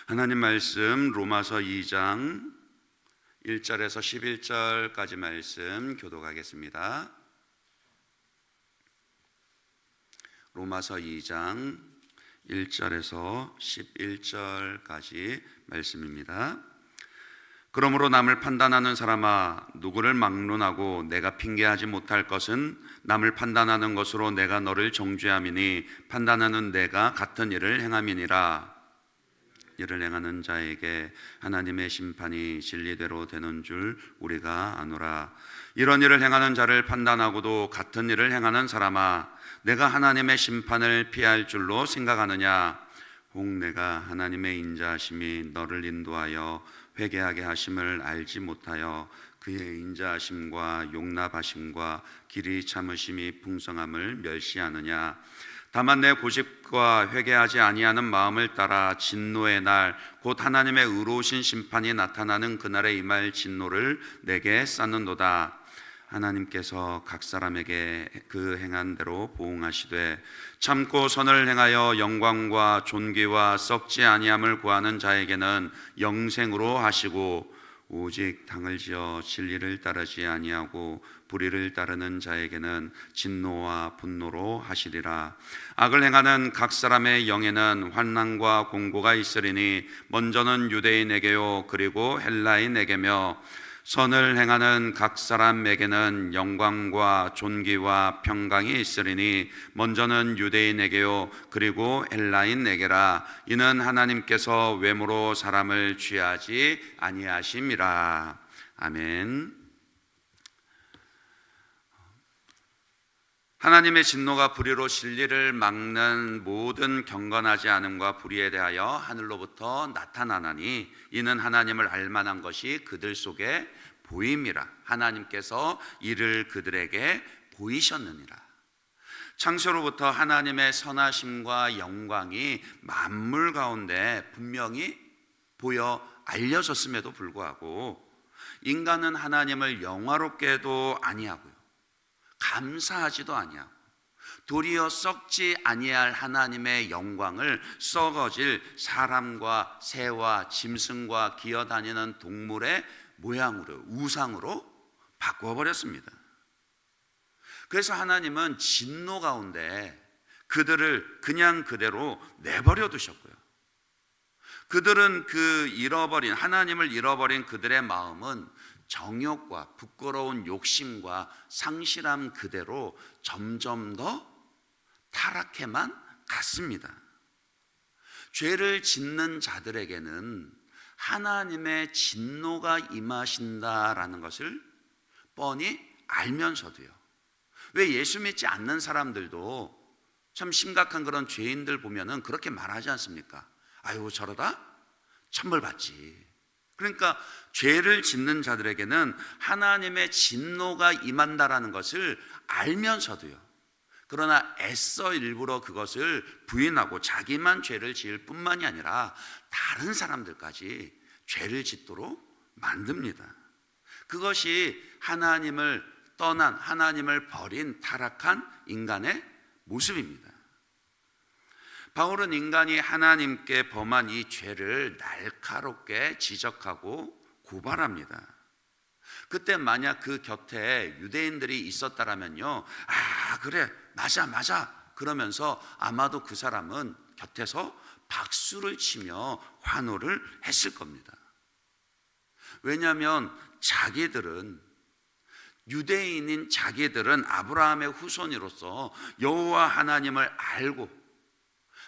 하나님 말씀 로마서 2장 1절에서 11절까지 말씀 교독하겠습니다. 로마서 2장 1절에서 11절까지 말씀입니다. 그러므로 남을 판단하는 사람아, 누구를 막론하고 내가 핑계하지 못할 것은 남을 판단하는 것으로 내가 너를 정죄함이니 판단하는 내가 같은 일을 행함이니라. 이를 행하는 자에게 하나님의 심판이 진리대로 되는 줄 우리가 아노라. 이런 일을 행하는 자를 판단하고도 같은 일을 행하는 사람아, 내가 하나님의 심판을 피할 줄로 생각하느냐? 혹 내가 하나님의 인자하심이 너를 인도하여 회개하게 하심을 알지 못하여 그의 인자하심과 용납하심과 길이 참으심이 풍성함을 멸시하느냐? 다만 내 고집과 회개하지 아니하는 마음을 따라 진노의 날 곧 하나님의 의로우신 심판이 나타나는 그날에 임할 진노를 내게 쌓는도다. 하나님께서 각 사람에게 그 행한 대로 보응하시되 참고 선을 행하여 영광과 존귀와 썩지 아니함을 구하는 자에게는 영생으로 하시고, 오직 당을 지어 진리를 따르지 아니하고 불의를 따르는 자에게는 진노와 분노로 하시리라. 악을 행하는 각 사람의 영에는 환난과 공고가 있으리니 먼저는 유대인에게요 그리고 헬라인에게며, 선을 행하는 각 사람에게는 영광과 존귀와 평강이 있으리니 먼저는 유대인에게요 그리고 헬라인에게라. 이는 하나님께서 외모로 사람을 취하지 아니하심이라. 아멘. 하나님의 진노가 불의로 진리를 막는 모든 경건하지 않음과 불의에 대하여 하늘로부터 나타나나니 이는 하나님을 알만한 것이 그들 속에 보임이라. 하나님께서 이를 그들에게 보이셨느니라. 창세로부터 하나님의 선하심과 영광이 만물 가운데 분명히 보여 알려졌음에도 불구하고 인간은 하나님을 영화롭게도 아니하고요, 감사하지도 아니하고 도리어 썩지 아니할 하나님의 영광을 썩어질 사람과 새와 짐승과 기어다니는 동물의 모양으로, 우상으로 바꿔버렸습니다. 그래서 하나님은 진노 가운데 그들을 그냥 그대로 내버려 두셨고요, 그들은 하나님을 잃어버린 그들의 마음은 정욕과 부끄러운 욕심과 상실함 그대로 점점 더 타락해만 갔습니다. 죄를 짓는 자들에게는 하나님의 진노가 임하신다라는 것을 뻔히 알면서도요, 왜 예수 믿지 않는 사람들도 참 심각한 그런 죄인들 보면은 그렇게 말하지 않습니까? 아유, 저러다 천벌 받지. 그러니까 죄를 짓는 자들에게는 하나님의 진노가 임한다라는 것을 알면서도요, 그러나 애써 일부러 그것을 부인하고 자기만 죄를 지을 뿐만이 아니라 다른 사람들까지 죄를 짓도록 만듭니다. 그것이 하나님을 떠난, 하나님을 버린 타락한 인간의 모습입니다. 바울은 인간이 하나님께 범한 이 죄를 날카롭게 지적하고 고발합니다. 그때 만약 그 곁에 유대인들이 있었다라면요, 아 그래 맞아 그러면서 아마도 그 사람은 곁에서 박수를 치며 환호를 했을 겁니다. 왜냐하면 유대인인 자기들은 아브라함의 후손으로서 여호와 하나님을 알고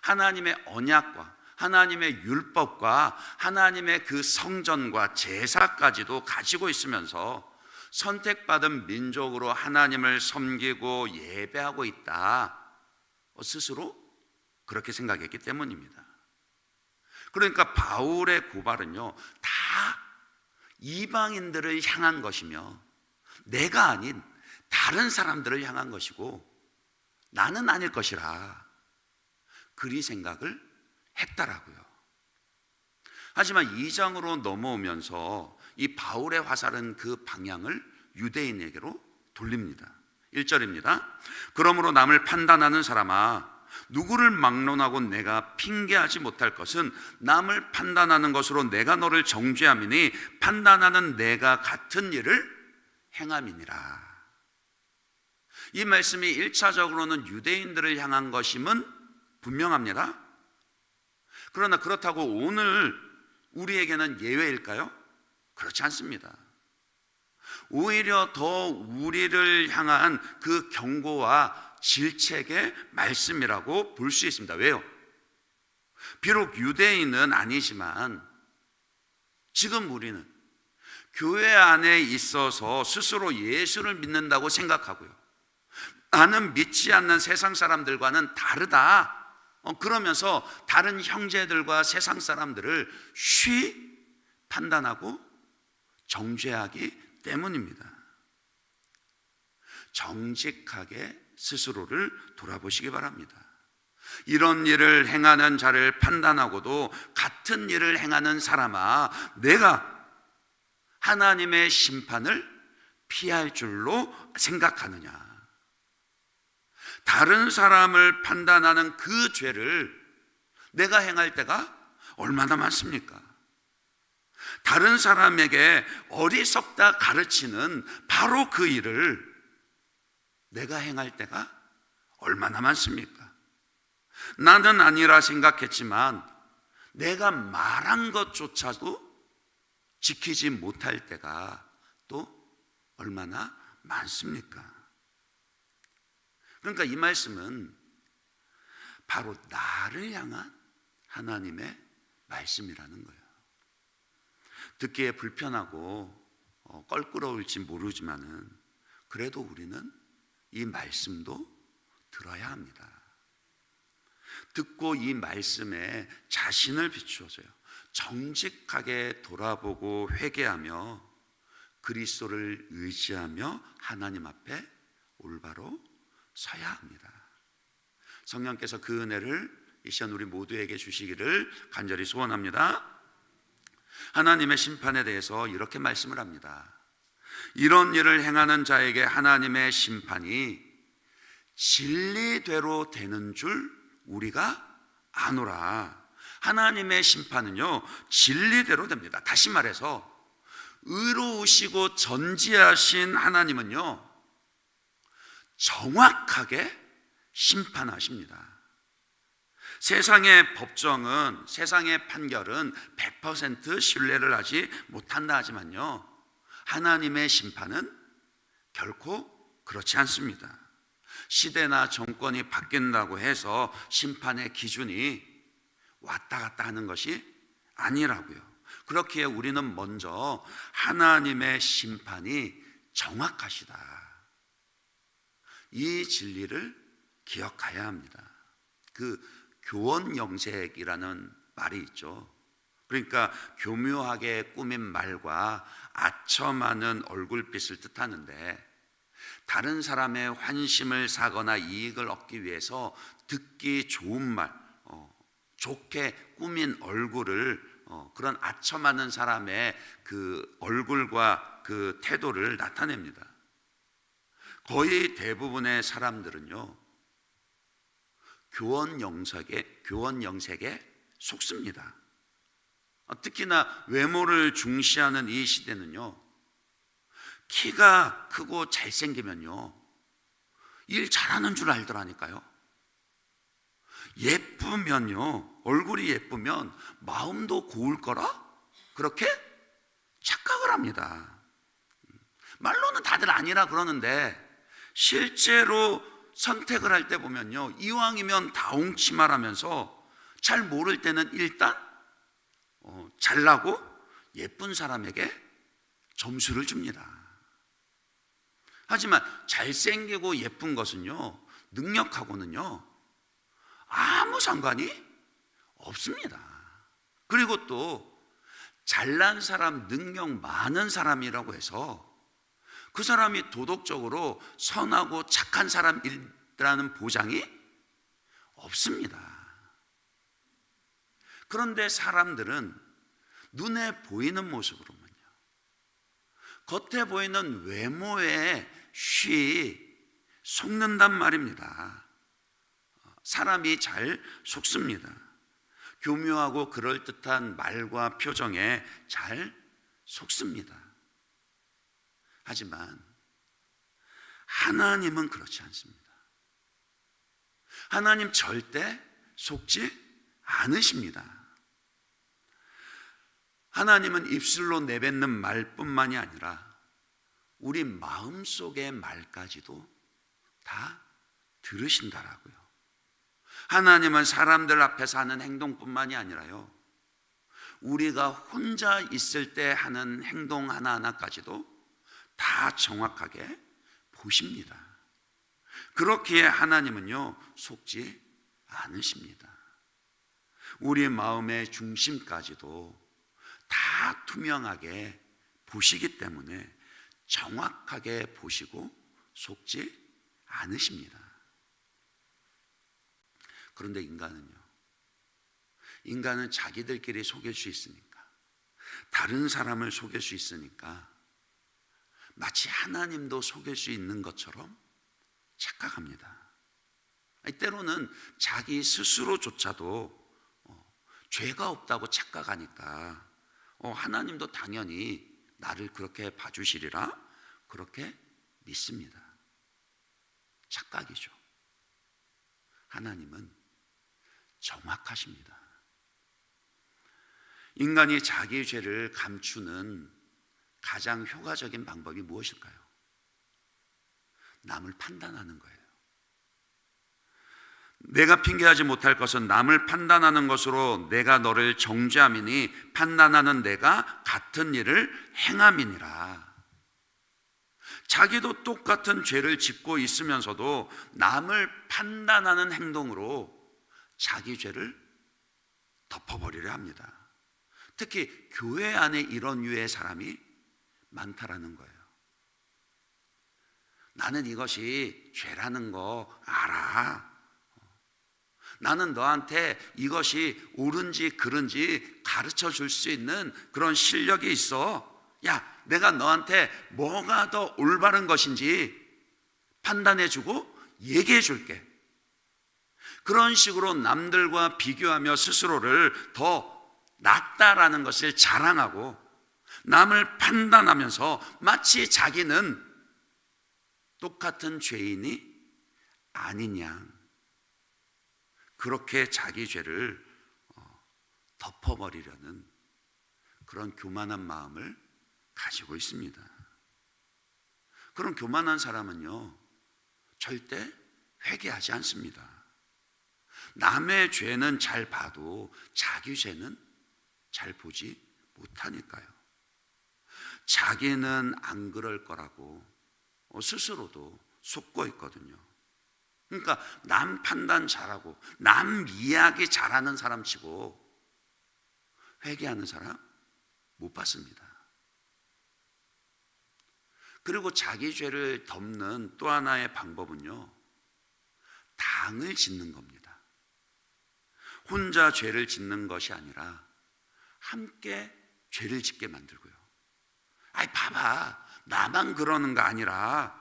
하나님의 언약과 하나님의 율법과 하나님의 그 성전과 제사까지도 가지고 있으면서 선택받은 민족으로 하나님을 섬기고 예배하고 있다, 스스로 그렇게 생각했기 때문입니다. 그러니까 바울의 고발은요, 다 이방인들을 향한 것이며 내가 아닌 다른 사람들을 향한 것이고 나는 아닐 것이라 그리 생각을 했다라고요. 하지만 2장으로 넘어오면서 이 바울의 화살은 그 방향을 유대인에게로 돌립니다. 1절입니다. 그러므로 남을 판단하는 사람아, 누구를 막론하고 내가 핑계하지 못할 것은 남을 판단하는 것으로 내가 너를 정죄함이니 판단하는 내가 같은 일을 행함이니라. 이 말씀이 1차적으로는 유대인들을 향한 것임은 분명합니다. 그러나 그렇다고 오늘 우리에게는 예외일까요? 그렇지 않습니다. 오히려 더 우리를 향한 그 경고와 질책의 말씀이라고 볼 수 있습니다. 왜요? 비록 유대인은 아니지만 지금 우리는 교회 안에 있어서 스스로 예수를 믿는다고 생각하고요, 나는 믿지 않는 세상 사람들과는 다르다 그러면서 다른 형제들과 세상 사람들을 쉬 판단하고 정죄하기 때문입니다. 정직하게 스스로를 돌아보시기 바랍니다. 이런 일을 행하는 자를 판단하고도 같은 일을 행하는 사람아, 내가 하나님의 심판을 피할 줄로 생각하느냐? 다른 사람을 판단하는 그 죄를 내가 행할 때가 얼마나 많습니까? 다른 사람에게 어리석다 가르치는 바로 그 일을 내가 행할 때가 얼마나 많습니까? 나는 아니라 생각했지만 내가 말한 것조차도 지키지 못할 때가 또 얼마나 많습니까? 그러니까 이 말씀은 바로 나를 향한 하나님의 말씀이라는 거예요. 듣기에 불편하고 껄끄러울지 모르지만은 그래도 우리는 이 말씀도 들어야 합니다. 듣고 이 말씀에 자신을 비추어서요, 정직하게 돌아보고 회개하며 그리스도를 의지하며 하나님 앞에 올바로 서야 합니다. 성령께서 그 은혜를 이 시간 우리 모두에게 주시기를 간절히 소원합니다. 하나님의 심판에 대해서 이렇게 말씀을 합니다. 이런 일을 행하는 자에게 하나님의 심판이 진리대로 되는 줄 우리가 아노라. 하나님의 심판은요, 진리대로 됩니다. 다시 말해서 의로우시고 전지하신 하나님은요, 정확하게 심판하십니다. 세상의 법정은, 세상의 판결은 100% 신뢰를 하지 못한다 하지만요, 하나님의 심판은 결코 그렇지 않습니다. 시대나 정권이 바뀐다고 해서 심판의 기준이 왔다 갔다 하는 것이 아니라고요. 그렇기에 우리는 먼저 하나님의 심판이 정확하시다, 이 진리를 기억해야 합니다. 그 교원영색이라는 말이 있죠. 그러니까 교묘하게 꾸민 말과 아첨하는 얼굴빛을 뜻하는데, 다른 사람의 환심을 사거나 이익을 얻기 위해서 듣기 좋은 말, 좋게 꾸민 얼굴을, 그런 아첨하는 사람의 그 얼굴과 그 태도를 나타냅니다. 거의 대부분의 사람들은요, 교원영색에 속습니다. 특히나 외모를 중시하는 이 시대는요, 키가 크고 잘생기면요 일 잘하는 줄 알더라니까요. 예쁘면요, 얼굴이 예쁘면 마음도 고울 거라 그렇게 착각을 합니다. 말로는 다들 아니라 그러는데 실제로 선택을 할 때 보면요, 이왕이면 다홍치마라면서 잘 모를 때는 일단 잘나고 예쁜 사람에게 점수를 줍니다. 하지만 잘생기고 예쁜 것은요, 능력하고는요 아무 상관이 없습니다. 그리고 또 잘난 사람, 능력 많은 사람이라고 해서 그 사람이 도덕적으로 선하고 착한 사람이라는 보장이 없습니다. 그런데 사람들은 눈에 보이는 모습으로만요, 겉에 보이는 외모에 속는단 말입니다. 사람이 잘 속습니다. 교묘하고 그럴듯한 말과 표정에 잘 속습니다. 하지만 하나님은 그렇지 않습니다. 하나님 절대 속지 않으십니다. 하나님은 입술로 내뱉는 말뿐만이 아니라 우리 마음속의 말까지도 다 들으신다라고요. 하나님은 사람들 앞에서 하는 행동뿐만이 아니라요, 우리가 혼자 있을 때 하는 행동 하나하나까지도 다 정확하게 보십니다. 그렇기에 하나님은요, 속지 않으십니다. 우리 마음의 중심까지도 다 투명하게 보시기 때문에 정확하게 보시고 속지 않으십니다. 그런데 인간은 자기들끼리 속일 수 있으니까, 다른 사람을 속일 수 있으니까 마치 하나님도 속일 수 있는 것처럼 착각합니다. 때로는 자기 스스로조차도 죄가 없다고 착각하니까 하나님도 당연히 나를 그렇게 봐주시리라 그렇게 믿습니다. 착각이죠. 하나님은 정확하십니다. 인간이 자기 죄를 감추는 가장 효과적인 방법이 무엇일까요? 남을 판단하는 거예요. 내가 핑계하지 못할 것은 남을 판단하는 것으로 내가 너를 정죄함이니 판단하는 내가 같은 일을 행함이니라. 자기도 똑같은 죄를 짓고 있으면서도 남을 판단하는 행동으로 자기 죄를 덮어버리려 합니다. 특히 교회 안에 이런 유의 사람이 많다라는 거예요. 나는 이것이 죄라는 거 알아. 나는 너한테 이것이 옳은지 그른지 가르쳐 줄 수 있는 그런 실력이 있어. 야, 내가 너한테 뭐가 더 올바른 것인지 판단해 주고 얘기해 줄게. 그런 식으로 남들과 비교하며 스스로를 더 낫다라는 것을 자랑하고 남을 판단하면서 마치 자기는 똑같은 죄인이 아니냐, 그렇게 자기 죄를 덮어버리려는 그런 교만한 마음을 가지고 있습니다. 그런 교만한 사람은요, 절대 회개하지 않습니다. 남의 죄는 잘 봐도 자기 죄는 잘 보지 못하니까요. 자기는 안 그럴 거라고 스스로도 속고 있거든요. 그러니까 남 판단 잘하고 남 이야기 잘하는 사람 치고 회개하는 사람 못 봤습니다. 그리고 자기 죄를 덮는 또 하나의 방법은요, 당을 짓는 겁니다. 혼자 죄를 짓는 것이 아니라 함께 죄를 짓게 만들고요. 아이 봐봐, 나만 그러는 거 아니라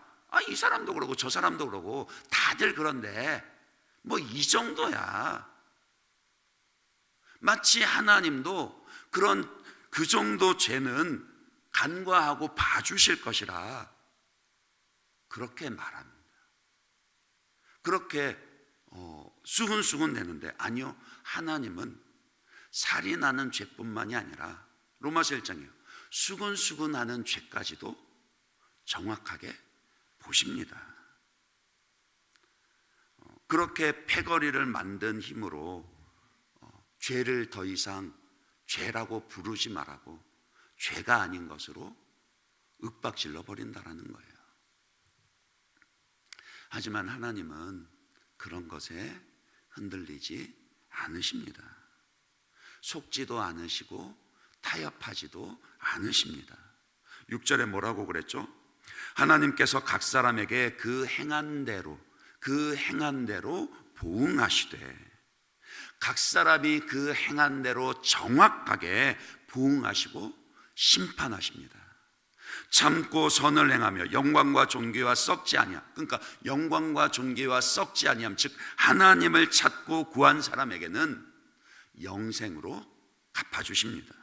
이 사람도 그러고 저 사람도 그러고 다들 그런데 뭐 이 정도야. 마치 하나님도 그 정도 죄는 간과하고 봐주실 것이라 그렇게 말합니다. 그렇게 수근수근 되는데, 아니요, 하나님은 살인하는 죄뿐만이 아니라 로마서 1장이요, 수근수근하는 죄까지도 정확하게 보십니다. 그렇게 패거리를 만든 힘으로 죄를 더 이상 죄라고 부르지 말라고 죄가 아닌 것으로 윽박질러 버린다라는 거예요. 하지만 하나님은 그런 것에 흔들리지 않으십니다. 속지도 않으시고 타협하지도 않으십니다. 6절에 뭐라고 그랬죠? 하나님께서 각 사람에게 그 행한 대로 보응하시되, 각 사람이 그 행한 대로 정확하게 보응하시고 심판하십니다. 참고 선을 행하며 영광과 존귀와 썩지 아니함. 그러니까 영광과 존귀와 썩지 아니함, 즉 하나님을 찾고 구한 사람에게는 영생으로 갚아주십니다.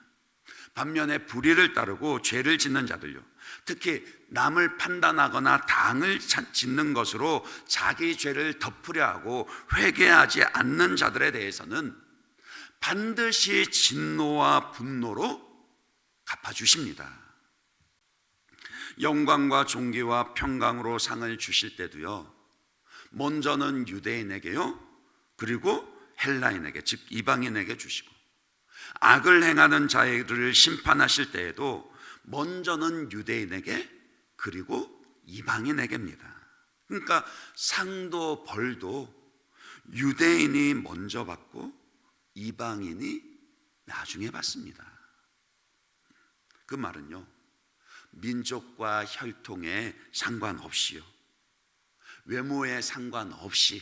반면에 불의를 따르고 죄를 짓는 자들요, 특히 남을 판단하거나 당을 짓는 것으로 자기 죄를 덮으려 하고 회개하지 않는 자들에 대해서는 반드시 진노와 분노로 갚아주십니다. 영광과 존귀와 평강으로 상을 주실 때도요, 먼저는 유대인에게요, 그리고 헬라인에게, 즉 이방인에게 주시고, 악을 행하는 자들을 심판하실 때에도 먼저는 유대인에게 그리고 이방인에게입니다. 그러니까 상도 벌도 유대인이 먼저 받고 이방인이 나중에 받습니다. 그 말은요, 민족과 혈통에 상관없이요, 외모에 상관없이,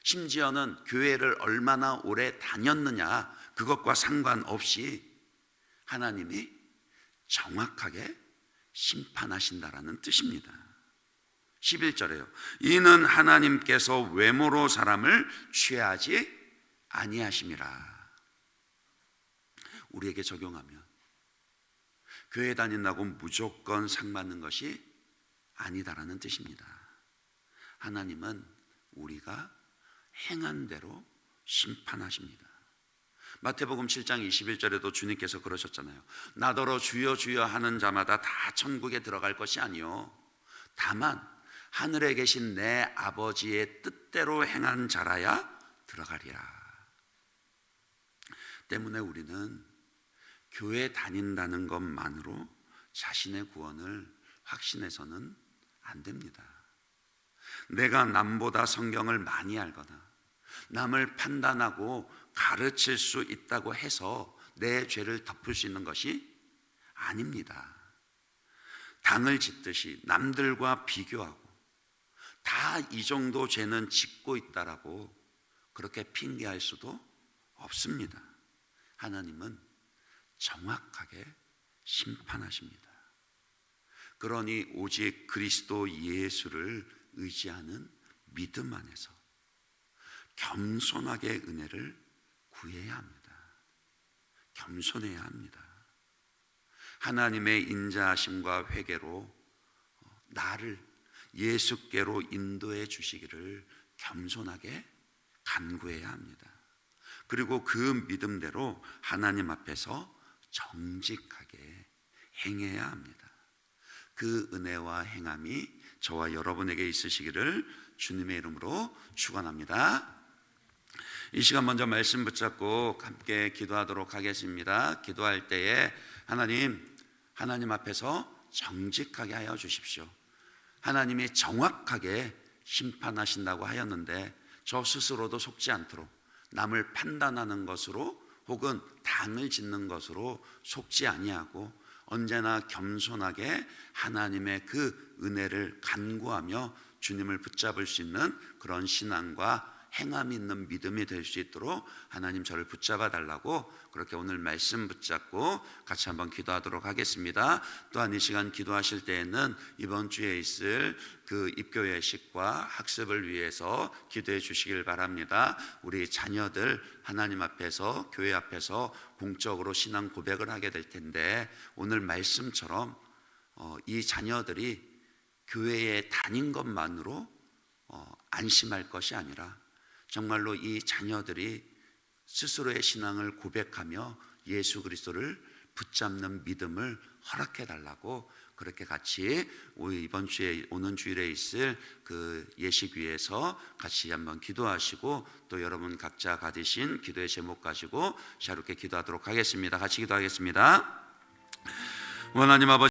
심지어는 교회를 얼마나 오래 다녔느냐 그것과 상관없이 하나님이 정확하게 심판하신다라는 뜻입니다. 11절에요, 이는 하나님께서 외모로 사람을 취하지 아니하심이라. 우리에게 적용하면 교회 다닌다고 무조건 상 받는 것이 아니다라는 뜻입니다. 하나님은 우리가 행한 대로 심판하십니다. 마태복음 7장 21절에도 주님께서 그러셨잖아요. 나더러 주여 주여 하는 자마다 다 천국에 들어갈 것이 아니요, 다만 하늘에 계신 내 아버지의 뜻대로 행한 자라야 들어가리라. 때문에 우리는 교회 다닌다는 것만으로 자신의 구원을 확신해서는 안 됩니다. 내가 남보다 성경을 많이 알거나 남을 판단하고 가르칠 수 있다고 해서 내 죄를 덮을 수 있는 것이 아닙니다. 당을 짓듯이 남들과 비교하고 다 이 정도 죄는 짓고 있다라고 그렇게 핑계할 수도 없습니다. 하나님은 정확하게 심판하십니다. 그러니 오직 그리스도 예수를 의지하는 믿음 안에서 겸손하게 은혜를 구해야 합니다. 겸손해야 합니다. 하나님의 인자하심과 회개로 나를 예수께로 인도해 주시기를 겸손하게 간구해야 합니다. 그리고 그 믿음대로 하나님 앞에서 정직하게 행해야 합니다. 그 은혜와 행함이 저와 여러분에게 있으시기를 주님의 이름으로 축원합니다. 이 시간 먼저 말씀 붙잡고 함께 기도하도록 하겠습니다. 기도할 때에 하나님 앞에서 정직하게 하여 주십시오. 하나님이 정확하게 심판하신다고 하였는데 저 스스로도 속지 않도록 남을 판단하는 것으로 혹은 당을 짓는 것으로 속지 아니하고 언제나 겸손하게 하나님의 그 은혜를 간구하며 주님을 붙잡을 수 있는 그런 신앙과 행함이 있는 믿음이 될 수 있도록 하나님 저를 붙잡아 달라고 그렇게 오늘 말씀 붙잡고 같이 한번 기도하도록 하겠습니다. 또한 이 시간 기도하실 때에는 이번 주에 있을 그 입교 예식과 학습을 위해서 기도해 주시길 바랍니다. 우리 자녀들 하나님 앞에서 교회 앞에서 공적으로 신앙 고백을 하게 될 텐데 오늘 말씀처럼 이 자녀들이 교회에 다닌 것만으로 안심할 것이 아니라 정말로 이 자녀들이 스스로의 신앙을 고백하며 예수 그리스도를 붙잡는 믿음을 허락해 달라고 그렇게 같이 이번 주에 오는 주일에 있을 그 예식 위에서 같이 한번 기도하시고 또 여러분 각자 가지신 기도의 제목 가지고 자유롭게 기도하도록 하겠습니다. 같이 기도하겠습니다. 하나님 아버지